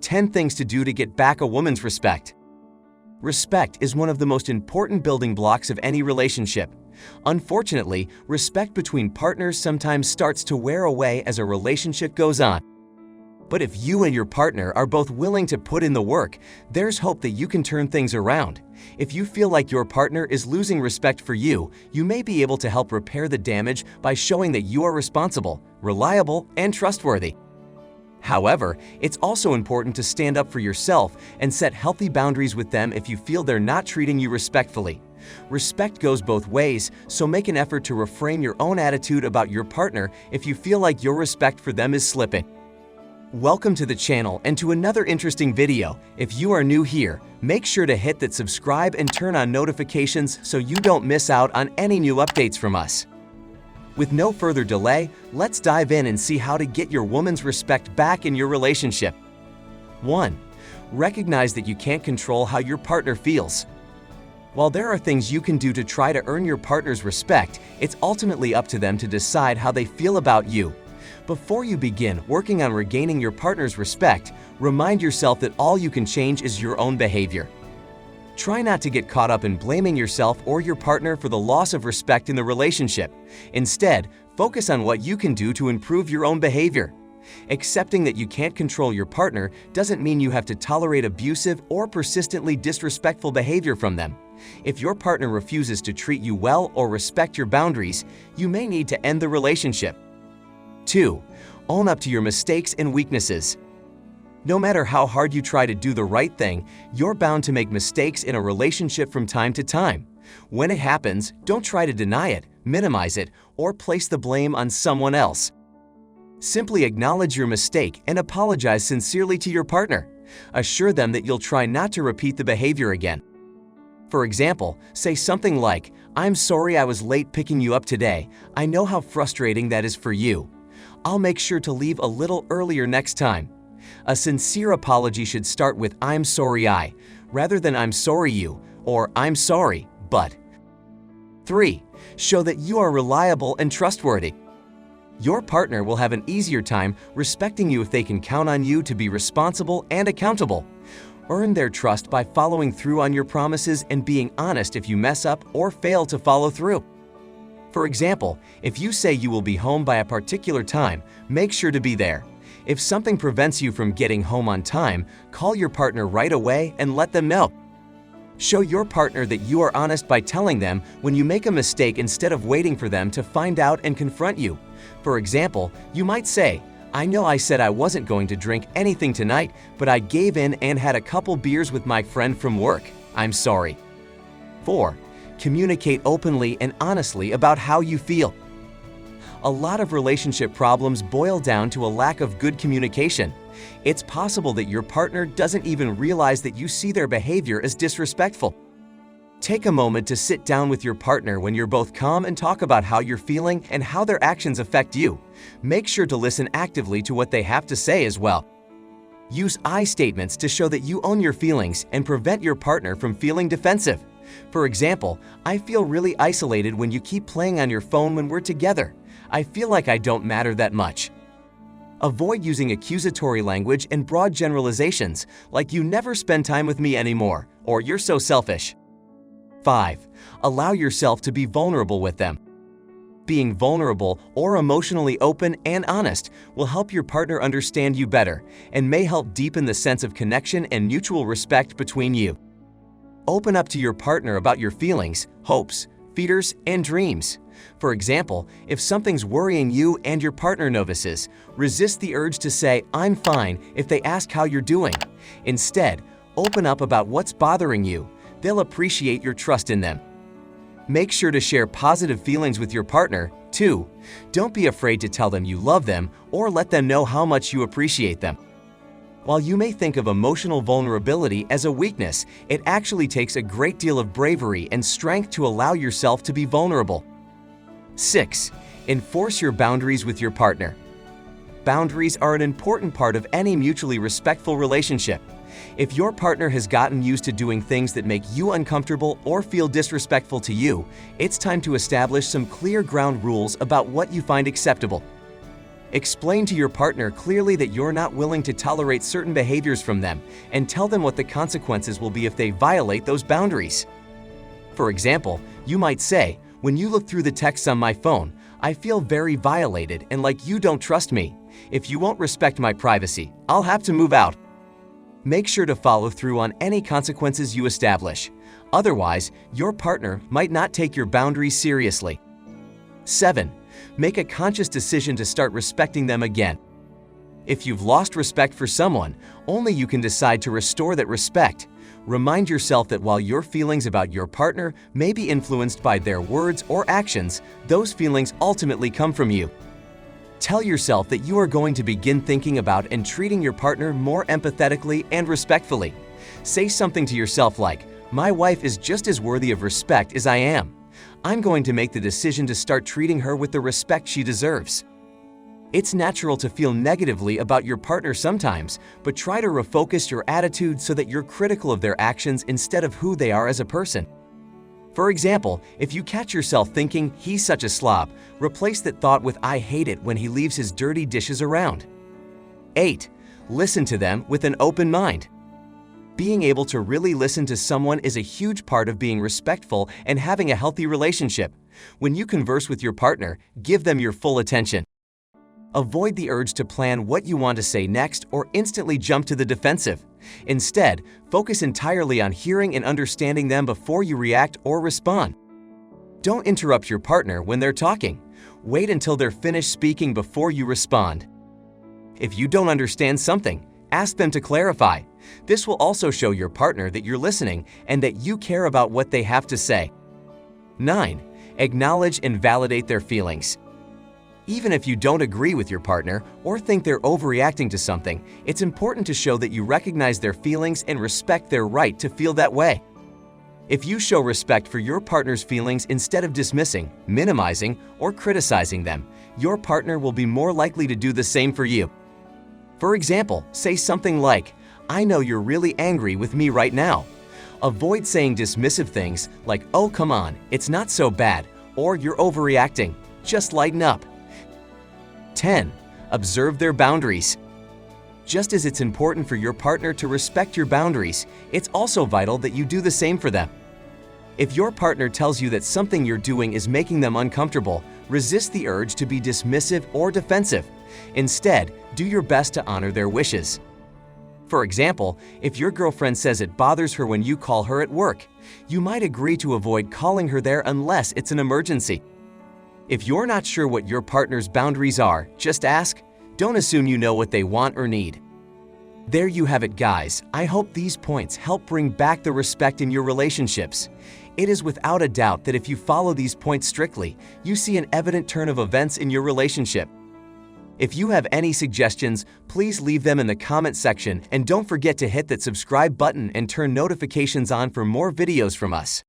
10 things to do to get back a woman's respect. Respect is one of the most important building blocks of any relationship. Unfortunately, respect between partners sometimes starts to wear away as a relationship goes on. But if you and your partner are both willing to put in the work, there's hope that you can turn things around. If you feel like your partner is losing respect for you, you may be able to help repair the damage by showing that you are responsible, reliable, and trustworthy. However, it's also important to stand up for yourself and set healthy boundaries with them if you feel they're not treating you respectfully. Respect goes both ways, so make an effort to reframe your own attitude about your partner if you feel like your respect for them is slipping. Welcome to the channel and to another interesting video. If you are new here, make sure to hit that subscribe and turn on notifications so you don't miss out on any new updates from us. With no further delay, let's dive in and see how to get your woman's respect back in your relationship. 1. Recognize that you can't control how your partner feels. While there are things you can do to try to earn your partner's respect, it's ultimately up to them to decide how they feel about you. Before you begin working on regaining your partner's respect, remind yourself that all you can change is your own behavior. Try not to get caught up in blaming yourself or your partner for the loss of respect in the relationship. Instead, focus on what you can do to improve your own behavior. Accepting that you can't control your partner doesn't mean you have to tolerate abusive or persistently disrespectful behavior from them. If your partner refuses to treat you well or respect your boundaries, you may need to end the relationship. 2. Own up to your mistakes and weaknesses. No matter how hard you try to do the right thing, you're bound to make mistakes in a relationship from time to time. When it happens, don't try to deny it, minimize it, or place the blame on someone else. Simply acknowledge your mistake and apologize sincerely to your partner. Assure them that you'll try not to repeat the behavior again. For example, say something like, "I'm sorry I was late picking you up today. I know how frustrating that is for you. I'll make sure to leave a little earlier next time." A sincere apology should start with "I'm sorry I," rather than "I'm sorry you" or "I'm sorry, but." 3. Show that you are reliable and trustworthy. Your partner will have an easier time respecting you if they can count on you to be responsible and accountable. Earn their trust by following through on your promises and being honest if you mess up or fail to follow through. For example, if you say you will be home by a particular time, make sure to be there. If something prevents you from getting home on time, call your partner right away and let them know. Show your partner that you are honest by telling them when you make a mistake instead of waiting for them to find out and confront you. For example, you might say, "I know I said I wasn't going to drink anything tonight, but I gave in and had a couple beers with my friend from work. I'm sorry." 4. Communicate openly and honestly about how you feel. A lot of relationship problems boil down to a lack of good communication. It's possible that your partner doesn't even realize that you see their behavior as disrespectful. Take a moment to sit down with your partner when you're both calm and talk about how you're feeling and how their actions affect you. Make sure to listen actively to what they have to say as well. Use I statements to show that you own your feelings and prevent your partner from feeling defensive. For example, "I feel really isolated when you keep playing on your phone when we're together. I feel like I don't matter that much." Avoid using accusatory language and broad generalizations like "you never spend time with me anymore" or "you're so selfish." 5. Allow yourself to be vulnerable with them. Being vulnerable or emotionally open and honest will help your partner understand you better and may help deepen the sense of connection and mutual respect between you. Open up to your partner about your feelings, hopes, fears, and dreams. For example, if something's worrying you and your partner notices, resist the urge to say "I'm fine" if they ask how you're doing. Instead, open up about what's bothering you. They'll appreciate your trust in them. Make sure to share positive feelings with your partner, too. Don't be afraid to tell them you love them or let them know how much you appreciate them. While you may think of emotional vulnerability as a weakness, it actually takes a great deal of bravery and strength to allow yourself to be vulnerable. 6. Enforce your boundaries with your partner. Boundaries are an important part of any mutually respectful relationship. If your partner has gotten used to doing things that make you uncomfortable or feel disrespectful to you, it's time to establish some clear ground rules about what you find acceptable. Explain to your partner clearly that you're not willing to tolerate certain behaviors from them, and tell them what the consequences will be if they violate those boundaries. For example, you might say, "When you look through the texts on my phone, I feel very violated and like you don't trust me. If you won't respect my privacy, I'll have to move out." Make sure to follow through on any consequences you establish. Otherwise, your partner might not take your boundaries seriously. 7. Make a conscious decision to start respecting them again. If you've lost respect for someone, only you can decide to restore that respect. Remind yourself that while your feelings about your partner may be influenced by their words or actions, those feelings ultimately come from you. Tell yourself that you are going to begin thinking about and treating your partner more empathetically and respectfully. Say something to yourself like, "My wife is just as worthy of respect as I am. I'm going to make the decision to start treating her with the respect she deserves." It's natural to feel negatively about your partner sometimes, but try to refocus your attitude so that you're critical of their actions instead of who they are as a person. For example, if you catch yourself thinking, "He's such a slob," replace that thought with, "I hate it when he leaves his dirty dishes around." 8. Listen to them with an open mind. Being able to really listen to someone is a huge part of being respectful and having a healthy relationship. When you converse with your partner, give them your full attention. Avoid the urge to plan what you want to say next or instantly jump to the defensive. Instead, focus entirely on hearing and understanding them before you react or respond. Don't interrupt your partner when they're talking. Wait until they're finished speaking before you respond. If you don't understand something, ask them to clarify. This will also show your partner that you're listening and that you care about what they have to say. 9. Acknowledge and validate their feelings. Even if you don't agree with your partner or think they're overreacting to something, it's important to show that you recognize their feelings and respect their right to feel that way. If you show respect for your partner's feelings instead of dismissing, minimizing, or criticizing them, your partner will be more likely to do the same for you. For example, say something like, "I know you're really angry with me right now." Avoid saying dismissive things like, "Oh, come on, it's not so bad," or "You're overreacting. Just lighten up." 10. Observe their boundaries. Just as it's important for your partner to respect your boundaries, it's also vital that you do the same for them. If your partner tells you that something you're doing is making them uncomfortable, resist the urge to be dismissive or defensive. Instead, do your best to honor their wishes. For example, if your girlfriend says it bothers her when you call her at work, you might agree to avoid calling her there unless it's an emergency. If you're not sure what your partner's boundaries are, just ask. Don't assume you know what they want or need. There you have it, guys. I hope these points help bring back the respect in your relationships. It is without a doubt that if you follow these points strictly, you see an evident turn of events in your relationship. If you have any suggestions, please leave them in the comment section and don't forget to hit that subscribe button and turn notifications on for more videos from us.